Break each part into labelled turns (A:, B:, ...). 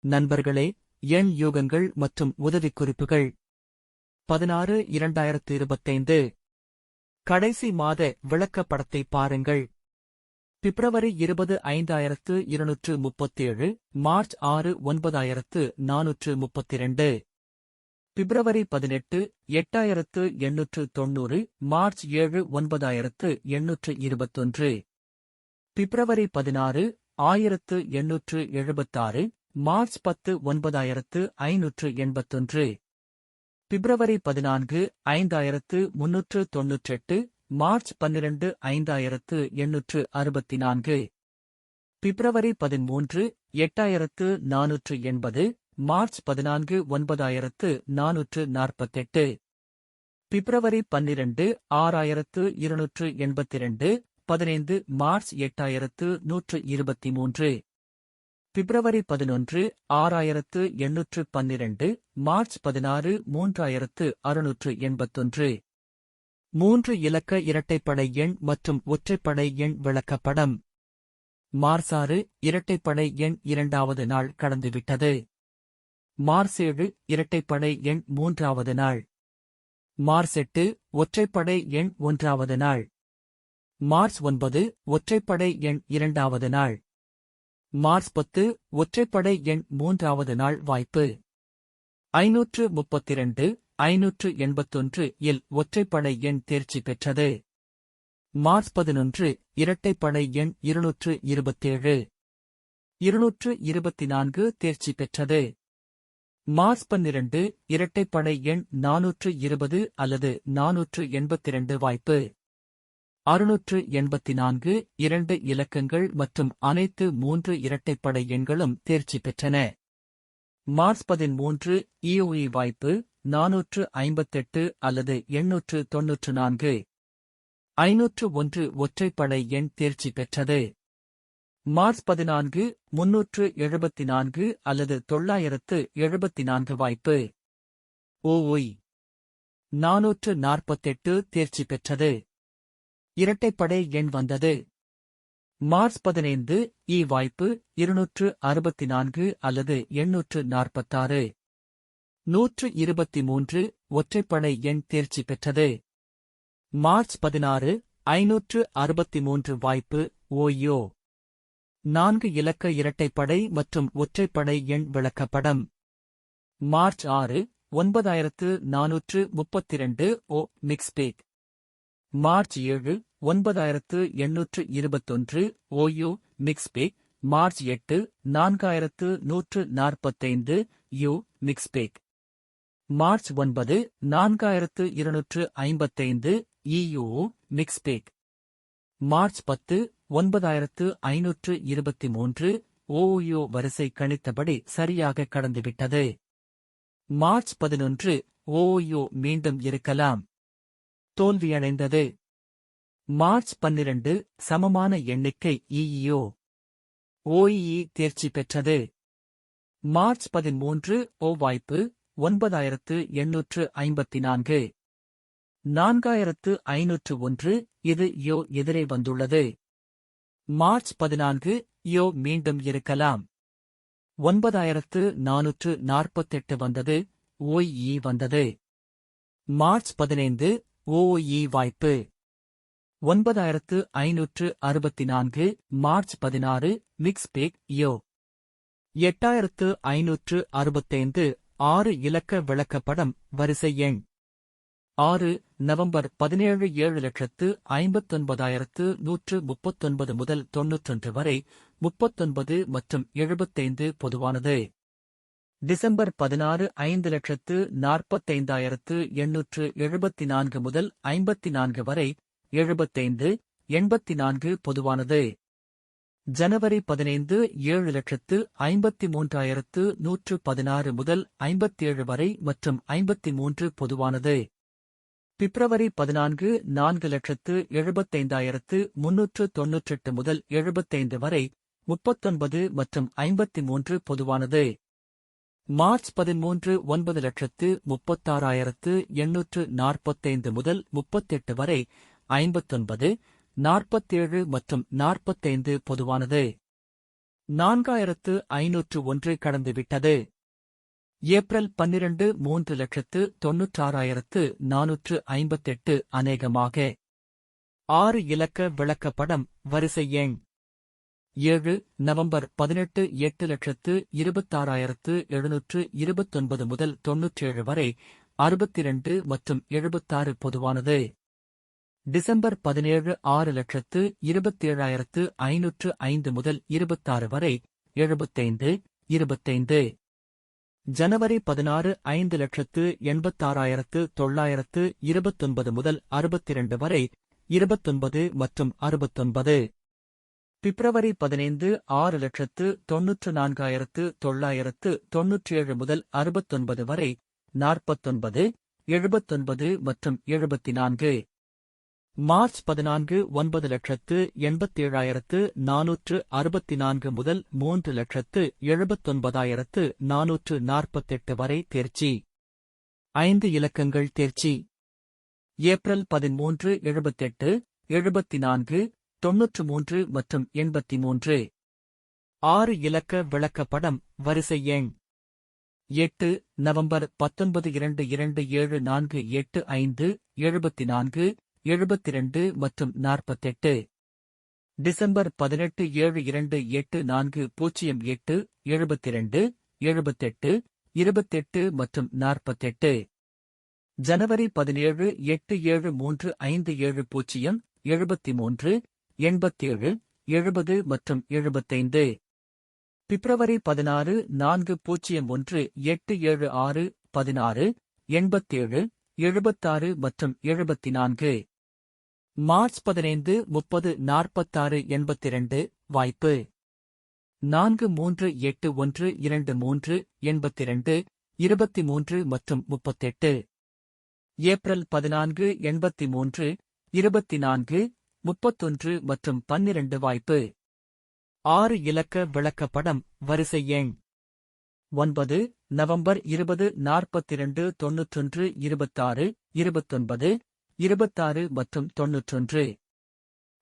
A: நண்பர்களே, எண் யூகங்கள் மற்றும் உதவிக்குறிப்புகள் 16/2025 கடைசி மாத விளக்கப்படத்தை பாருங்கள். பிப்ரவரி 20 5237, மார்ச் 6 9432, பிப்ரவரி 18 8890, மார்ச் 7 9821, பிப்ரவரி 16 1876, மார்ச் 10 9581, பிப்ரவரி 14 5398, மார்ச் 12 5864, பிப்ரவரி 13 8480, மார்ச் 14 9448, பிப்ரவரி 12 6282, 15 மார்ச் 8123, பிப்ரவரி 11 6812, மார்ச் 16 3681. 3 இலக்க இரட்டைப்படை எண் மற்றும் ஒற்றைப்படை எண் விளக்கப்படம். மார்ச் 6 இரட்டைப்படை எண் 2வது நாள் கடந்துவிட்டது. மார்ச் 7 இரட்டைப்படை எண் 3வது நாள். மார்ச் 8 ஒற்றைப்படை எண் 1வது நாள். மார்ச் 9 ஒற்றைப்படை எண் 2வது நாள். மார்ச் 10 ஒற்றைப்படை எண் 3வது நாள் வாய்ப்பு. 532 581 இல் ஒற்றைப்படை எண் தேர்ச்சி பெற்றது. மார்ச் 11 இரட்டைப்படை எண் 227 224 தேர்ச்சி பெற்றது. மார்ச் 12 இரட்டைப்படை எண் 420 அல்லது 482 வாய்ப்பு. 684 2 இலக்கங்கள் மற்றும் அனைத்து 3 இரட்டைப்படை எண்களும் தேர்ச்சி பெற்றன. மார்ச் 13 EOE வாய்ப்பு 458 அல்லது 894. 501 ஒற்றைப்படை எண் தேர்ச்சி பெற்றது. மார்ச் 14 374 அல்லது 974 வாய்ப்பு. OOI 448 தேர்ச்சி பெற்றது. இரட்டைப்படை எண் வந்தது. மார்ச் 15 E வாய்ப்பு 264 அல்லது 846. 123 ஒற்றைப்படை எண் தேர்ச்சி பெற்றது. மார்ச் 16 563 வாய்ப்பு. OYO 4 இலக்க இரட்டைப்படை மற்றும் ஒற்றைப்படை எண் விளக்கப்படம். March 6 9432 O mix bag. March 7 9821 OU mix bag. March 8 4145 U mix bag. March 9 4255 EU mix bag. March 10 9523 OU வரிசை கணித்தபடி சரியாக கடந்துவிட்டது. மார்ச் 11 OU மீண்டும் இருக்கலாம். தோல்வியடைந்தது. மார்ச் 12 சமமான எண்ணிக்கை EEO OEE தேர்ச்சி பெற்றது. மார்ச் 13 O வாய்ப்பு 9854. 4501 இது யோ எதிரே வந்துள்ளது. மார்ச் 14 யோ மீண்டும் இருக்கலாம். 9448 வந்தது. OEE வந்தது. மார்ச் 15 OOE வாய்ப்பு 9564. மார்ச் 16 மிக்ஸ்பேக் யோ 8565 6 இலக்க விளக்கப்படம் வரிசை எண் 6 நவம்பர் 17 7,59,139 முதல் 91 வரை 39 மற்றும் 75 பொதுவானது. டிசம்பர் 16 5,45,874 முதல் 54 வரை 75 84 பொதுவானது. ஜனவரி 15 7,53,116 முதல் 57 வரை மற்றும் 53 பொதுவானது. பிப்ரவரி 14 4,75,398 முதல் 75 வரை 39 மற்றும் 53 பொதுவானது. மார்ச் 13 9,36,845 முதல் 38 வரை 59, 47 மற்றும் 45 பொதுவானது. 4501 கடந்துவிட்டது. ஏப்ரல் 12 3,96,458 அநேகமாக 6 இலக்க விளக்கப்படம் வரிசை எண் 7 நவம்பர் 18 8,26,729 முதல் 97 வரை 62 மற்றும் 76 பொதுவானது. டிசம்பர் 17 6,27,505 முதல் 26 வரை 75 25. ஜனவரி 16 5,86,929 முதல் 62 வரை 29 மற்றும் 69. பிப்ரவரி 15 6,94,997 முதல் 69 வரை 49 79 மற்றும் 74. மார்ச் 14 9,87,464 முதல் 3,79,448 வரை தேர்ச்சி. 5 இலக்கங்கள் தேர்ச்சி. ஏப்ரல் 13 78 74 93 மற்றும் 83. 6 இலக்க விளக்கப்படம் வரிசை எண் 8 நவம்பர் 19 227485 74 72 மற்றும் 48. டிசம்பர் 18 728408 72 78 28 மற்றும் 48. ஜனவரி 17 873570 73 87 70 மற்றும் 75. பிப்ரவரி 16 401876 16 87 76 மற்றும் 74. மார்ச் 15 30 46 82 வாய்ப்பு 438123 82 23 மற்றும் 38. ஏப்ரல் 14 83 24 31 மற்றும் 12 வாய்ப்பு. 6 இலக்க விளக்கப்படம் வரிசை எண் 9 நவம்பர் 20 42 91 26 29 26 மற்றும் 91.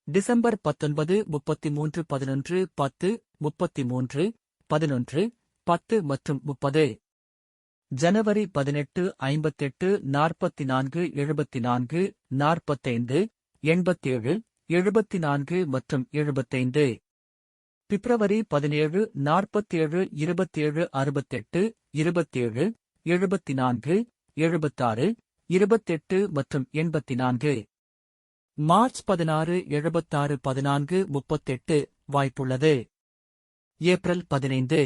A: டிசம்பர் 19 33 11 10 33 11 10 மற்றும் 30. ஜனவரி 18 58 44 74 45 87 74 மற்றும் 75. பிப்ரவரி 17 47 27 68 27 74 76 28 மற்றும் 84. மார்ச் 16 76 14 38 வாய்ப்புள்ளது. ஏப்ரல் 15.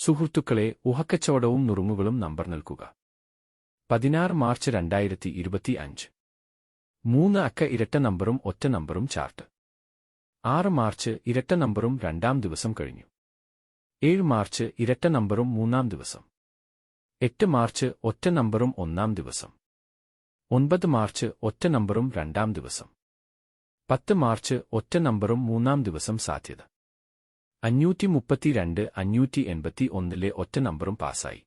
B: സുഹൃത്തുക്കളെ, ഊഹക്കച്ചവടവും നുറുങ്ങുകളും നമ്പർ നൽകുക. 16 മാർച്ച് 2025. 3 അക്ക ഇരട്ട നമ്പറും ഒറ്റ നമ്പറും ചാർട്ട്. 6 മാർച്ച് ഇരട്ട നമ്പറും രണ്ടാം ദിവസം കഴിഞ്ഞു. 7 മാർച്ച് ഇരട്ട നമ്പറും മൂന്നാം ദിവസം. 8 മാർച്ച് ഒറ്റ നമ്പറും ഒന്നാം ദിവസം. 9 മാർച്ച് ഒറ്റ നമ്പറും രണ്ടാം ദിവസം. 10 മാർച്ച് ഒറ്റ നമ്പറും മൂന്നാം ദിവസം സാധ്യത. 532 581 ഒറ്റ നമ്പറും പാസായി.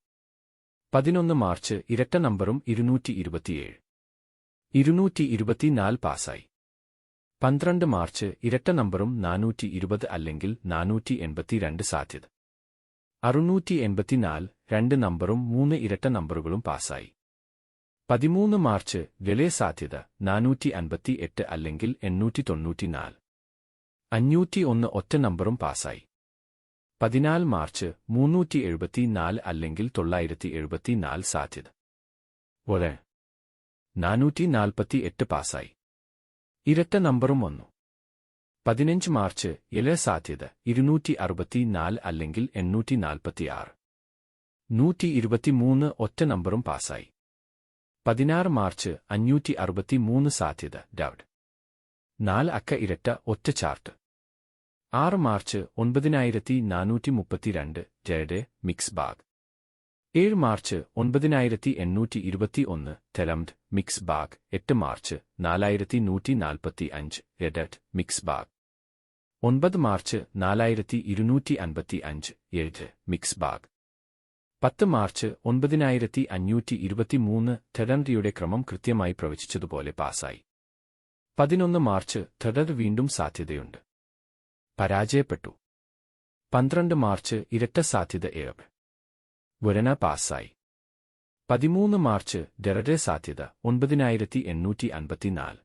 B: 11 മാർച്ച് ഇരട്ട നമ്പറും 227. 224 പാസായി. 12 മാർച്ച് ഇരട്ട നമ്പറും 420 അല്ലെങ്കിൽ 482 സാധ്യത. 684 രണ്ട് നമ്പറും 3 ഇരട്ട നമ്പറുകളും പാസായി. 13 മാർച്ച് ഗളേ സാധ്യത 458 അല്ലെങ്കിൽ 894. 501 ഒറ്റ നമ്പറും പാസായി. 14 മാർച്ച് 374 അല്ലെങ്കിൽ 974 സാധ്യത. 448 പാസായി. ഇരട്ട നമ്പറും വന്നു. 15 മാർച്ച് ഗളേ സാധ്യത 264 അല്ലെങ്കിൽ 846. 123 ഒറ്റ നമ്പറും പാസായി. 16 മാർച്ച് 563 സാധ്യത. ഡൗട്ട്. 4 അക്ക ഇരട്ട ഒറ്റ ചാർട്ട്. 6 മാർച്ച് 9432 ജയുടെ മിക്സ് ബാഗ്. 7 മാർച്ച് 9821 തെലംഡ് മിക്സ് ബാഗ്. 8 മാർച്ച് 4145 എഡറ്റ് മിക്സ് ബാഗ്. 9 മാർച്ച് 4255 എഴുത് മിക്സ് ബാഗ്. 10 മാർച്ച് 9523 തെലംഡിയുടെ ക്രമം കൃത്യമായി പ്രവചിച്ചതുപോലെ പാസായി. 11 മാർച്ച് തെലഡ് വീണ്ടും സാധ്യതയുണ്ട്. പരാജയപ്പെട്ടു. 12 മാർച്ച് ഇരട്ട സാധ്യത ഏഴ്. വരന പാസായി. 13 മാർച്ച് ഡെറഡെ സാധ്യത 9854.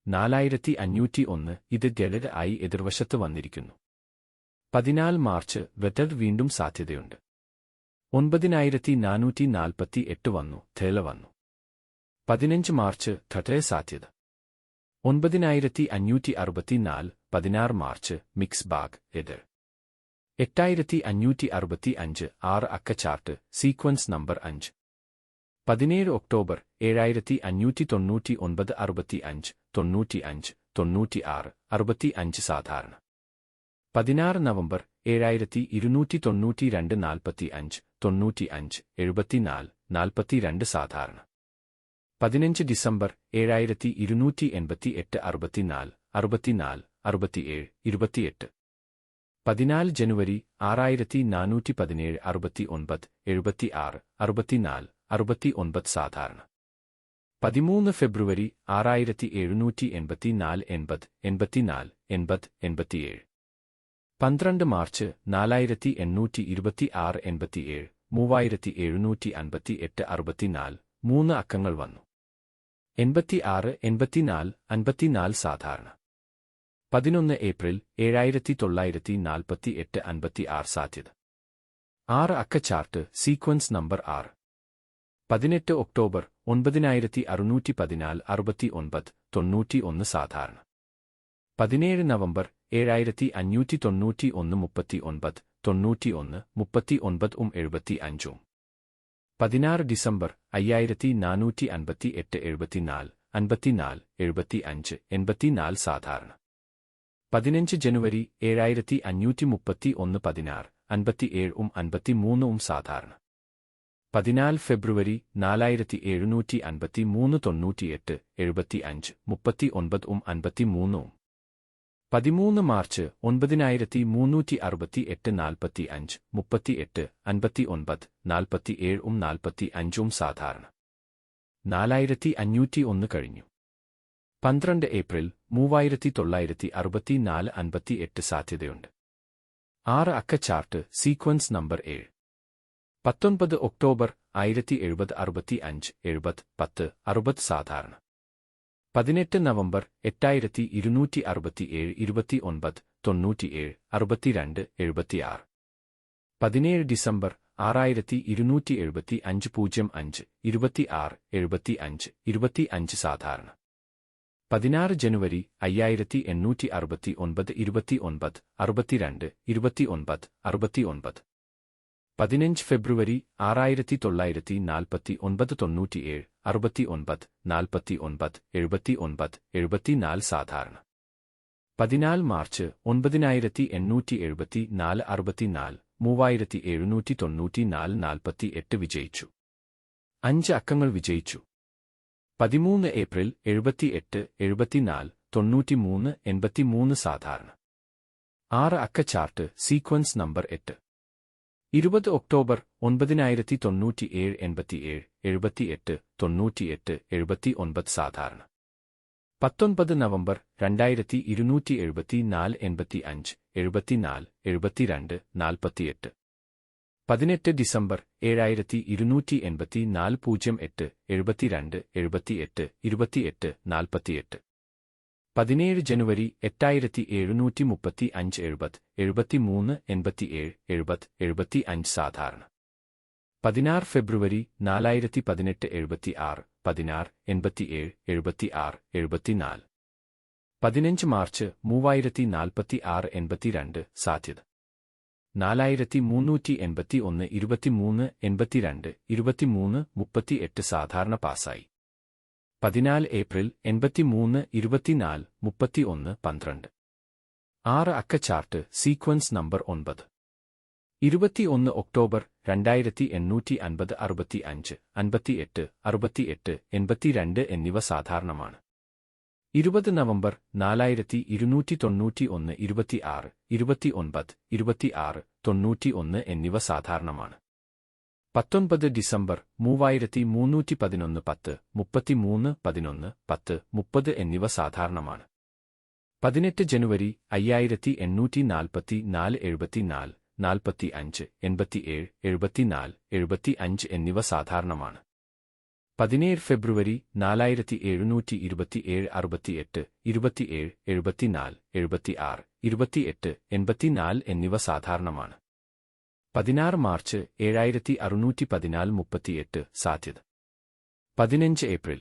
B: 4501 ഇത് ഡെറഡ് ആയി എതിർവശത്ത് വന്നിരിക്കുന്നു. 14 മാർച്ച് വെറ്റഡ് വീണ്ടും സാധ്യതയുണ്ട്. 9448 വന്നു. തേല വന്നു. 15 മാർച്ച് ഥട്ടേ സാധ്യത. 9564. 16 മാർച്ച് മിക്സ് ബാഗ് എതിർ. 8565 6 അക്ക ചാർട്ട്. Sequence number 5. 17 ഒക്ടോബർ 7599 65 95 96 65 സാധാരണ. 16 നവംബർ 7292 45 95 74 42 സാധാരണ. 15 ഡിസംബർ 7288 64 64 67 28. 14 ജനുവരി 6417 69 76 64 69 സാധാരണ. 13 ഫെബ്രുവരി 6784 80 84 80 87. 12 മാർച്ച് 4826 87 3758 64 3 അക്കങ്ങൾ വന്നു. 86 84 54 സാധാരണ. 11 ഏപ്രിൽ 7948 56 സാധ്യത. 6 അക്ക ചാർട്ട്. Sequence number 6. 18 ഒക്ടോബർ 9614 69 91 സാധാരണ. 17 നവംബർ 7591 39 91 39 75. 16 ഡിസംബർ 5458 74 54 75 84 സാധാരണ. 15 ജനുവരി 7531 16 57 53 സാധാരണ. 14 ഫെബ്രുവരി 4753 98 75 39 53. 13 മാർച്ച് 9368 45 38 59 47 45 സാധാരണ. 4501 കഴിഞ്ഞു. 12 ഏപ്രിൽ 3964 58 സാധ്യതയുണ്ട്. 6 അക്ക ചാർട്ട്. Sequence number 7. 19 ഒക്ടോബർ 1070 65 70 10 60 സാധാരണ. 18 നവംബർ 8267 29 97 62 76. 17 ഡിസംബർ 6275 05 26 75 25 സാധാരണ. 16 ജനുവരി 5869 29 62 29 69. 15 ഫെബ്രുവരി 6949 97 69 49 79 74 സാധാരണ. 14 മാർച്ച് 9874 64 3794 48 വിജയിച്ചു. 5 അക്കങ്ങൾ വിജയിച്ചു. 13 ഏപ്രിൽ 78 74 93 83 സാധാരണ. 6 അക്ക ചാർട്ട് സീക്വൻസ് നമ്പർ 8. 20 ഒക്ടോബർ 9097 87 78 98 79 സാധാരണ. 19 നവംബർ 2274 85 74 72 48. 18 ഡിസംബർ 7284 08 72 78 28 48. 17 ജനുവരി 8735 70 73 87 70 75 സാധാരണ. 16 ഫെബ്രുവരി 4018 76 16 87 76 74. 15 മാർച്ച് 3046 82 സാധ്യത. 4381 23 82 23 38 സാധാരണ പാസായി. 14 ഏപ്രിൽ 83 24 31 12. 6 അക്ക ചാർട്ട് സീക്വൻസ് നമ്പർ 9. 21 ഒക്ടോബർ 2850 65 58 68 82 എന്നിവ സാധാരണമാണ്. 20 നവംബർ 4291 26 29 26 91 എന്നിവ സാധാരണമാണ്. 19 ഡിസംബർ 3311 10 33 11 10 30 എന്നിവ സാധാരണമാണ്. 18 ജനുവരി 5844 74 45 87 74 75 എന്നിവ സാധാരണമാണ്. 17 ഫെബ്രുവരി 4727 68 27 74 76 28 84 എന്നിവ സാധാരണമാണ്. 16 മാർച്ച് 7614 38 സാധ്യത. 15 ഏപ്രിൽ